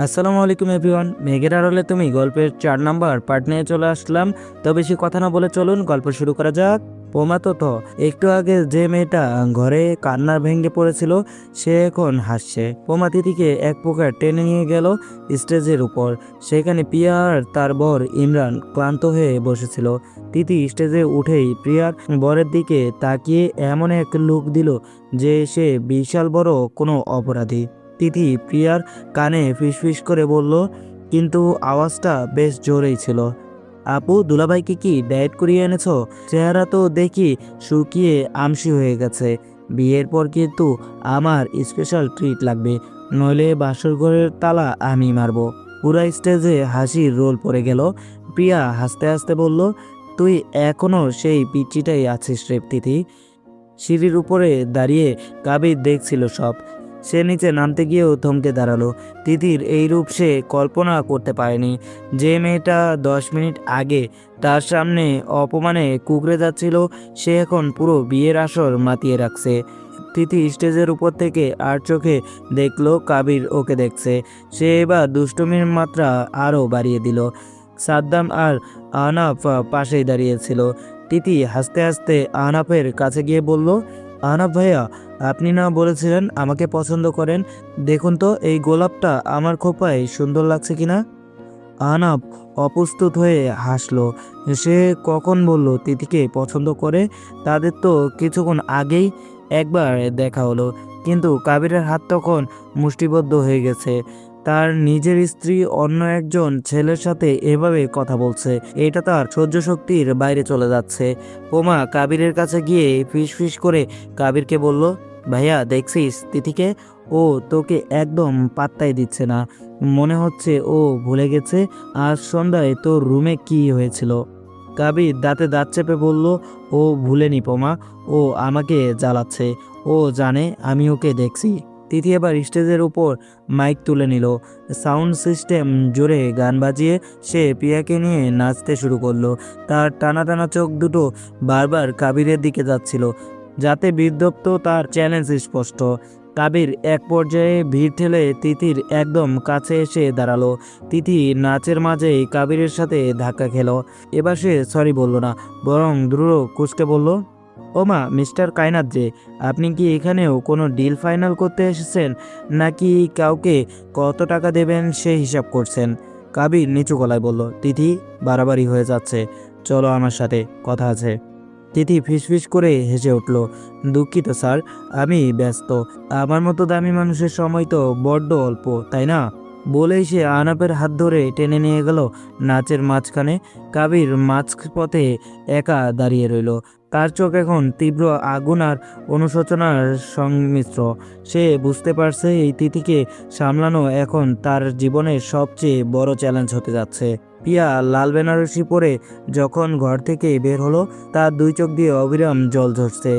আসসালামু আলাইকুম এভরিওয়ান। মেঘের আড়ালে তুমি গল্পের 4 নাম্বার পার্ট নিয়ে চলে আসলাম। তো বেশি কথা না বলে চলুন গল্প শুরু করা যাক। পোমা তো একটু আগে যে মেয়েটা ঘরে কান্নার ভেঙে পড়েছিল সে এখন হাসছে। পোমা তিথিকে এক প্রকার টেনে নিয়ে গেল স্টেজের উপর। সেখানে প্রিয়া আর তার বর ইমরান ক্লান্ত হয়ে বসেছিল। তিথি স্টেজে উঠেই প্রিয়ার বরের দিকে তাকিয়ে এমন এক লুক দিল যে সে বিশাল বড় কোনো অপরাধী। তিথি প্রিয়ার কানে ফিসফিস করে বলল, কিন্তু আওয়াজটা বেশ জোরেই ছিল, আপু দুলাভাইকে কি ডায়েট করিয়ে এনেছো? চেহারা তো দেখি শুকিয়ে আমসি হয়ে গেছে। বিয়ের পর কিন্তু আমার স্পেশাল ট্রিট লাগবে, নইলে বাসর ঘরের তালা আমি মারবো। পুরা স্টেজে হাসির রোল পড়ে গেল। প্রিয়া হাসতে হাসতে বলল, তুই এখনো সেই পিচ্চিটাই আছিস রে তিথি। সিঁড়ির উপরে দাঁড়িয়ে কাবির দেখছিল সব। সে নিচে নামতে গিয়েও থমকে দাঁড়ালো। তিথির এই রূপ সে কল্পনা করতে পারেনি। যে মেয়েটা 10 মিনিট আগে তার সামনে অপমানে কুঁকড়ে যাচ্ছিল সে এখন পুরো বিয়ের আসর মাতিয়ে রাখছে। তিথি স্টেজের উপর থেকে আর চোখে দেখলো কাবির ওকে দেখছে। সে এবার দুষ্টুমির মাত্রা আরও বাড়িয়ে দিল। সাদ্দাম আর আহনাফ পাশেই দাঁড়িয়েছিল। তিথি হাসতে হাসতে আহনাফের কাছে গিয়ে বলল, আহনাফ ভাইয়া, আপনি না বলেছিলেন আমাকে পছন্দ করেন? দেখুন তো এই গোলাপটা আমার খোপায় সুন্দর লাগছে কিনা। আহনাফ অপ্রস্তুত হয়ে হাসলো। সে কখন বলল তিথিকে পছন্দ করে? তাদের তো কিছুক্ষণ আগেই একবার দেখা হলো, কিন্তু কাবিরের হাত তখন মুষ্টিবদ্ধ হয়ে গেছে। তার নিজের স্ত্রী অন্য একজন ছেলের সাথে এভাবে কথা বলছে, এটা তার সহ্য শক্তির বাইরে চলে যাচ্ছে। পোমা কাবিরের কাছে গিয়ে ফিস করে কাবিরকে বলল, ভাইয়া দেখছিস তিথিকে? ও তোকে একদম পাত্তাই দিচ্ছে না। মনে হচ্ছে ও ভুলে গেছে আজ সন্ধ্যায় তোর রুমে কি হয়েছিল। কাবির দাঁতে দাঁত চেপে বলল, ও ভুলেনি পোমা, ও আমাকে জ্বালাচ্ছে। ও জানে আমি ওকে দেখছি। তিথি এবার স্টেজের উপর মাইক তুলে নিল। সাউন্ড সিস্টেম জোরে গান বাজিয়ে সে প্রিয়াকে নিয়ে নাচতে শুরু করলো। তার টানা টানা চোখ দুটো বারবার কাবিরের দিকে যাচ্ছিল, যাতে বিদ্যুৎ তার চ্যালেঞ্জ স্পষ্ট। কাবির এক পর্যায়ে ভিড় ঠেলে তিথির একদম কাছে এসে দাঁড়ালো। তিথি নাচের মাঝেই কাবিরের সাথে ধাক্কা খেলো। এবার সে সরি বলল না, বরং দ্রুত কুঁচকে বলল, ওমা মিস্টার কায়নাত যে, আপনি কি এখানেও কোনো ডিল ফাইনাল করতে এসেছেন, নাকি কাউকে কত টাকা দেবেন সে হিসাব করছেন? কাবির নিচু গলায় বলল, তিথি বাড়াবাড়ি হয়ে যাচ্ছে, চলো আমার সাথে কথা আছে। তিথি ফিসফিস করে হেসে উঠল, দুঃখিত স্যার, আমি ব্যস্ত। আমার মতো দামি মানুষের সময় তো বড্ড অল্প, তাই না? বলেই সে আহনাফের হাত ধরে টেনে নিয়ে গেল নাচের মাঝখানে। কাবির মাঝপথে একা দাঁড়িয়ে রইল। তার চোখ এখন তীব্র আগুন আর অনুশোচনার সংমিশ্র। সে বুঝতে পারছে এই তিথিকে সামলানো এখন তার জীবনের সবচেয়ে বড় চ্যালেঞ্জ হতে যাচ্ছে। পিয়া লাল বেনারসি পরে যখন ঘর থেকে বের হলো, তার দুই চোখ দিয়ে অবিরাম জল ঝরছে।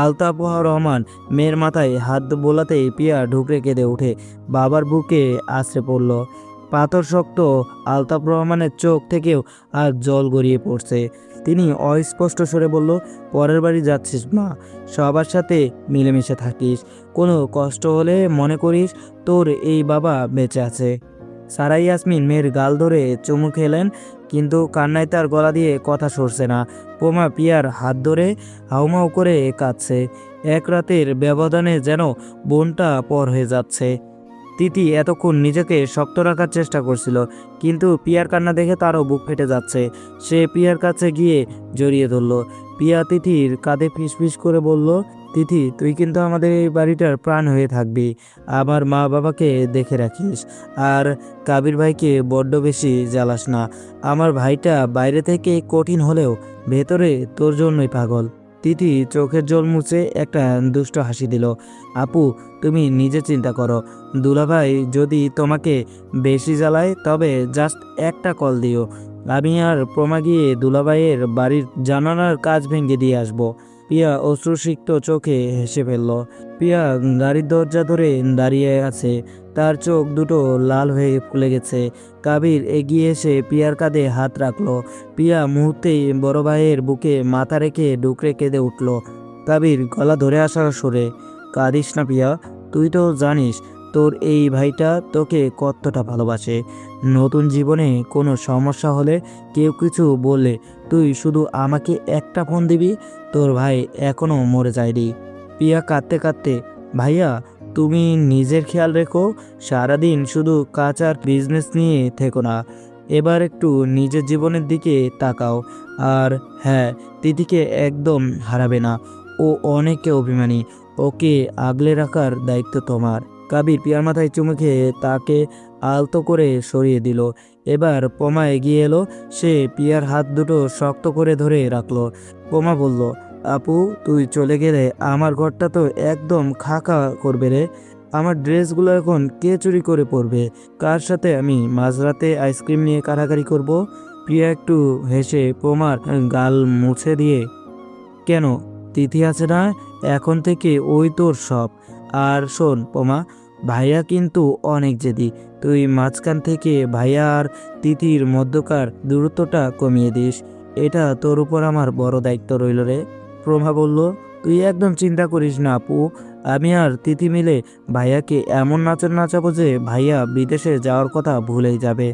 আলতাফ রহমান মেয়ের মাথায় হাত বোলাতেই পিয়া ঢুকরে কেঁদে উঠে বাবার বুকে আছড়ে পড়ল। পাথর শক্ত আলতাফ রহমানের চোখ থেকেও আর জল গড়িয়ে পড়ছে। তিনি অস্পষ্ট স্বরে বলল, পরের বাড়ি যাচ্ছিস মা, সবার সাথে মিলেমিশে থাকিস, কোনো কষ্ট হলে মনে করিস তোর এই বাবা বেঁচে আছে। সারাই ইয়াসমিন মেয়ের গাল ধরে চুমু খেলেন, কিন্তু কান্নায় তার গলা দিয়ে কথা সরছে না। পোমা পিয়ার হাত ধরে হাউমাউ করে কাঁদছে। এক রাতের ব্যবধানে যেন বোনটা পর হয়ে যাচ্ছে। তিথি এতক্ষণ নিজেকে শক্ত রাখার চেষ্টা করছিল, কিন্তু পিয়ার কান্না দেখে তারও বুক ফেটে যাচ্ছে। সে পিয়ার কাছে গিয়ে জড়িয়ে ধরল। পিয়া তিথির কাঁধে ফিসফিস করে বলল, তিথি তুই কিন্তু আমাদের এই বাড়িটার প্রাণ হয়ে থাকবি, আমার মা বাবাকে দেখে রাখিস, আর কাবির ভাইকে বড্ড বেশি জ্বালাস না। আমার ভাইটা বাইরে থেকে কঠিন হলেও ভেতরে তোর জন্যই পাগল। তিথি চোখের জল মুছে একটা দুষ্ট হাসি দিল। আপু তুমি নিজে চিন্তা করো, দুলাভাই যদি তোমাকে বেশি জ্বালায় তবে জাস্ট একটা কল দিও, আমি আর প্রমা গিয়ে দুলাভাইয়ের বাড়ির জানালার কাজ ভেঙে দিয়ে আসবো। পিয়া অশ্রুসিক্ত চোখে হেসে ফেলল। পিয়া গাড়ির দরজা ধরে দাঁড়িয়ে আছে, তার চোখ দুটো লাল হয়ে ফুলে গেছে। কাবির এগিয়ে এসে পিয়ার কাঁধে হাত রাখলো। পিয়া মুহূর্তেই বড় ভাইয়ের বুকে মাথা রেখে ডুকরে কেঁদে উঠল। কাবির গলা ধরে আসার সুরে, কাঁদিস না পিয়া, তুই তো জানিস তোর এই ভাইটা তোকে কতটা ভালোবাসে। নতুন জীবনে কোনো সমস্যা হলে, কেউ কিছু বললে তুই শুধু আমাকে একটা ফোন দিবি। তোর ভাই এখনো মরে যায়নি। পিয়া কাঁদতে কাঁদতে, ভাইয়া তুমি নিজের খেয়াল রেখো, সারাদিন শুধু কাজ আর বিজনেস নিয়ে থেকো না, এবার একটু নিজের জীবনের দিকে তাকাও। আর হ্যাঁ, তিথিকে একদম হারাবে না, ও অনেকে অভিমানী, ওকে আগলে রাখার দায়িত্ব তোমার। কাবির পিয়ার মাথায় চুমু খেয়ে তাকে আলতো করে সরিয়ে দিল। এবার পোমা এগিয়ে এলো, সে পিয়ার হাত দুটো শক্ত করে ধরে রাখলো। পোমা বলল, আপু তুই চলে গেলে আমার ঘরটা তো একদম খাকা করবে রে। আমার ড্রেসগুলো এখন কে চুরি করে পরবে? কার সাথে আমি মাঝরাতে আইসক্রিম নিয়ে কাড়াকাড়ি করব? প্রিয়া একটু হেসে পোমার গাল মুছে দিয়ে, কেন, তিথি আছে না, এখন থেকে ওই তোর সব। আর শোন পোমা, ভাইয়া কিন্তু অনেক জেদি, তুই মাঝখান থেকে ভাইয়া আর তিথির মধ্যকার দূরত্বটা কমিয়ে দিস। এটা তোর উপর আমার বড় দায়িত্ব রইল রে। প্রভা বলল, তুই একদম চিন্তা করিস না আপু, আমি আর তিথি মিলে ভাইয়াকে এমন নাচন নাচাবো যে ভাইয়া বিদেশে যাওয়ার কথা ভুলেই যাবে।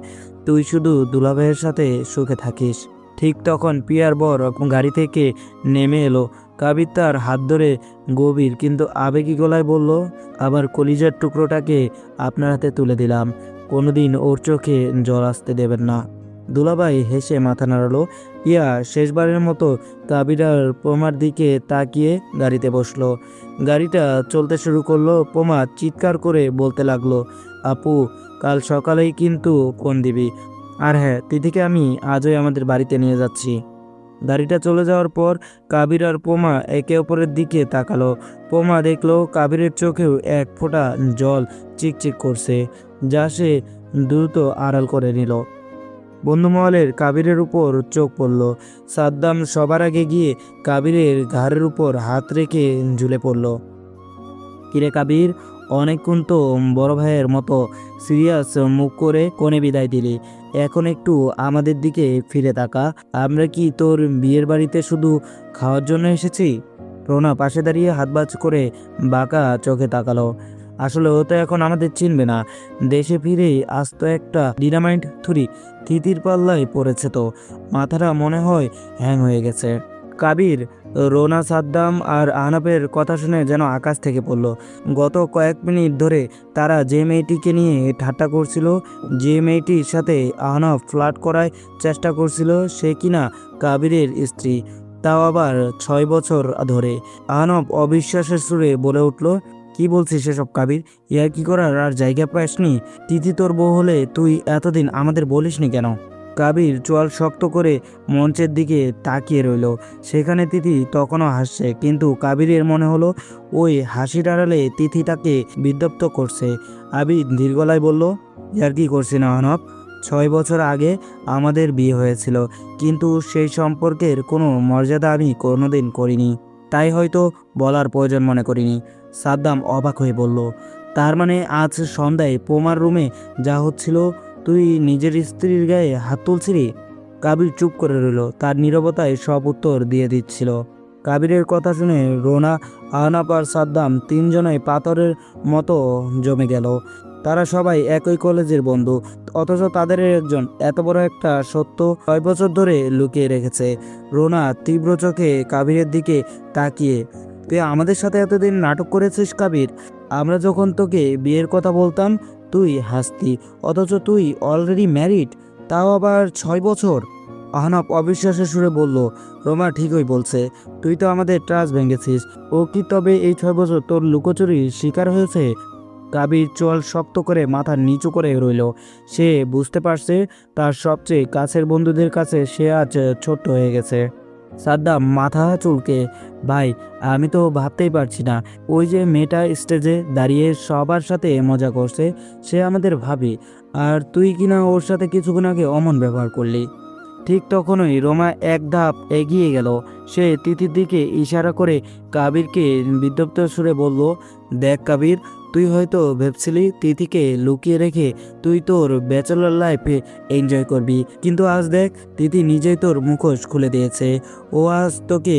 তুই শুধু দুলাভাইয়ের সাথে সুখে থাকিস। ঠিক তখন পিয়ার বর গাড়ি থেকে নেমে এলো। কাবির তার হাত ধরে গভীর কিন্তু আবেগী গলায় বলল, আবার কলিজার টুকরোটাকে আপনার হাতে তুলে দিলাম, কোনোদিন ওর চোখে জল আসতে দেবেন না। দুলাভাই হেসে মাথা নাড়ালো। পিয়া শেষবারের মতো কাবির আর পোমার দিকে তাকিয়ে গাড়িতে বসলো। গাড়িটা চলতে শুরু করলো। পোমা চিৎকার করে বলতে লাগলো, আপু কাল সকালেই কিন্তু ফোন দিবি। আর হ্যাঁ, তিথিকে আমি আজই আমাদের বাড়িতে নিয়ে যাচ্ছি। গাড়িটা চলে যাওয়ার পর কাবির আর পোমা একে অপরের দিকে তাকালো। পোমা দেখলো কাবিরের চোখেও এক ফোঁটা জল চিকচিক করছে, যা সে দ্রুত আড়াল করে নিল। বন্ধুমহলের কাবিরের উপর চোখ পড়ল। সাদ্দাম সবার আগে গিয়ে কাবিরের ঘাড়ের উপর হাত রেখে ঝুলে পড়ল। কিরে কাবির, অনেকক্ষণ তো বড় ভাইয়ের মতো সিরিয়াস মুখ করে কোণে বিদায় দিলি, এখন একটু আমাদের দিকে ফিরে তাকা। আমরা কি তোর বিয়ের বাড়িতে শুধু খাওয়ার জন্য এসেছি? রোনা পাশে দাঁড়িয়ে হাতবাজ করে বাঁকা চোখে তাকালো। আসলে ও তো এখন আমাদের চিনবে না, দেশে ফিরেই আস্ত একটা ডিনামাইট থুরি তিতির পাল্লায় পড়েছে, তো মাথাটা মনে হয় হ্যাং হয়ে গেছে। কাবির, রোনা, সাদ্দাম আর আহনাফের কথা শুনে যেন আকাশ থেকে পড়ল। গত কয়েক মিনিট ধরে তারা যে মেয়েটিকে নিয়ে ঠাট্টা করছিল, যে মেয়েটির সাথে আহনাফ ফ্লার্ট করার চেষ্টা করছিল, সে কিনা কাবিরের স্ত্রী, তাও আবার 6 বছর ধরে। আহনাফ অবিশ্বাসের সুরে বলে উঠল, কি বলছিস সেসব কাবির? ইয়ার কি করার আর জায়গা পাসনি? তিথি তোর বউ হলে তুই এতদিন আমাদের বলিসনি কেন? কাবির চোয়াল শক্ত করে মঞ্চের দিকে তাকিয়ে রইল। সেখানে তিথি তখনও হাসছে, কিন্তু কাবিরের মনে হলো ওই হাসির আড়ালে তিথি তাকে বিদ্যপ্ত করছে। আবির ধীরগলায় বলল, ইয়ার কি করছি না অনব, 6 বছর আগে আমাদের বিয়ে হয়েছিল, কিন্তু সেই সম্পর্কের কোনো মর্যাদা আমি কোনোদিন করিনি, তাই হয়তো বলার প্রয়োজন মনে করিনি। সাদ্দাম অবাক হয়ে বলল, তার মানে আজ সন্ধ্যায় পোমার রুমে যা হচ্ছিল, তুই নিজের স্ত্রীর গায়ে হাত তুলছিলি? কাবির চুপ করে রইল, তার নীরবতায় সব উত্তর দিয়ে দিচ্ছিল। কাবিরের কথা শুনে রোনা, আহনাফ আর সাদ্দাম তিনজনেই পাথরের মতো জমে গেল। তারা সবাই একই কলেজের বন্ধু, অথচ তাদের একজন এত বড় একটা সত্য 6 বছর ধরে লুকিয়ে রেখেছে। রোনা তীব্র চোখে কাবিরের দিকে তাকিয়ে, তুই আমাদের সাথে এতদিন নাটক করেছিস কাবির? আমরা যখন তোকে বিয়ের কথা বলতাম তুই হাসতি, অথচ তুই অলরেডি ম্যারিড, তাও আবার 6 বছর। আহনাফ অবিশ্বাসের সুরে বলল, রোমা ঠিকই বলছে, তুই তো আমাদের ট্রাস্ট ভেঙেছিস। ও কি তবে এই 6 বছর তোর লুকোচুরির শিকার হয়েছে? কাবির চোয়াল শক্ত করে মাথা নিচু করে রইল। সে বুঝতে পারছে তার সবচেয়ে কাছের বন্ধুদের কাছে সে আজ ছোট্ট হয়ে গেছে। সাদ্দাম মাথা চুলকে, ভাই আমি তো ভাবতেই পারছি না, ওই যে মেয়েটা স্টেজে দাঁড়িয়ে সবার সাথে মজা করছে, সে আমাদের ভাবি, আর তুই কিনা ওর সাথে কিছুক্ষণ আগে অমন ব্যবহার করলি। ঠিক তখনই রোমা এক ধাপ এগিয়ে গেল। সে তিথির দিকে ইশারা করে কাবিরকে বিদ্যুৎ সুরে বলল, দেখ কাবির, তুই হয়তো ভেবছিলি তিথিকে লুকিয়ে রেখে তুই তোর ব্যাচেলর লাইফে এনজয় করবি, কিন্তু আজ দেখ তিথি নিজেই তোর মুখোশ খুলে দিয়েছে। ও আজ তোকে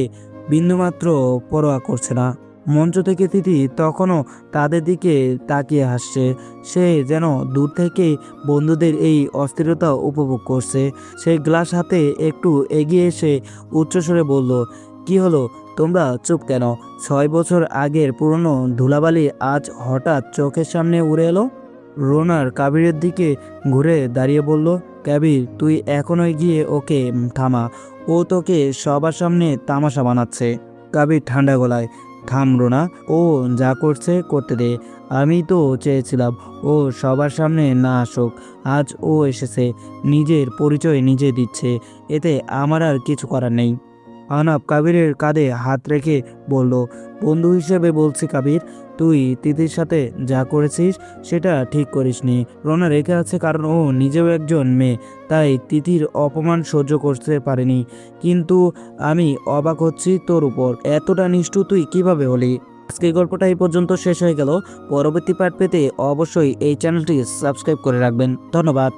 বিন্দুমাত্র পরোয়া করছে না। মঞ্চ থেকে তিথি তখনও তাদের দিকে তাকিয়ে হাসছে। সে যেন দূর থেকে বন্ধুদের এই অস্থিরতা উপভোগ করছে। সে গ্লাস হাতে একটু এগিয়ে এসে উচ্চস্বরে বলল, কি হলো, তোমরা চুপ কেন? 6 বছর আগের পুরনো ধুলাবালি আজ হঠাৎ চোখের সামনে উড়ে এলো। রোনার কাবিরের দিকে ঘুরে দাঁড়িয়ে বলল, কাবির, তুই এখনই গিয়ে ওকে থামা। ও তোকে সবার সামনে তামাশা বানাচ্ছে। কাবির ঠান্ডা গলায়, থাম রোনা, ও যা করছে করতে দে। আমি তো চেয়েছিলাম ও সবার সামনে না আসুক। আজ ও এসেছে, নিজের পরিচয় নিজে দিচ্ছে, এতে আমার আর কিছু করার নেই। আহনাব কাবিরের কাঁধে হাত রেখে বলল, বন্ধু হিসেবে বলছি কাবির, তুই তিথির সাথে যা করেছিস সেটা ঠিক করিসনি। রোনা রেখে আছে কারণ ও নিজেও একজন মেয়ে, তাই তিথির অপমান সহ্য করতে পারেনি। কিন্তু আমি অবাক হচ্ছি তোর উপর, এতটা নিষ্ঠুর তুই কিভাবে হলি? আজকের গল্পটা এই পর্যন্ত শেষ হয়ে গেল। পরবর্তী পার্ট পেতে অবশ্যই এই চ্যানেলটি সাবস্ক্রাইব করে রাখবেন। ধন্যবাদ।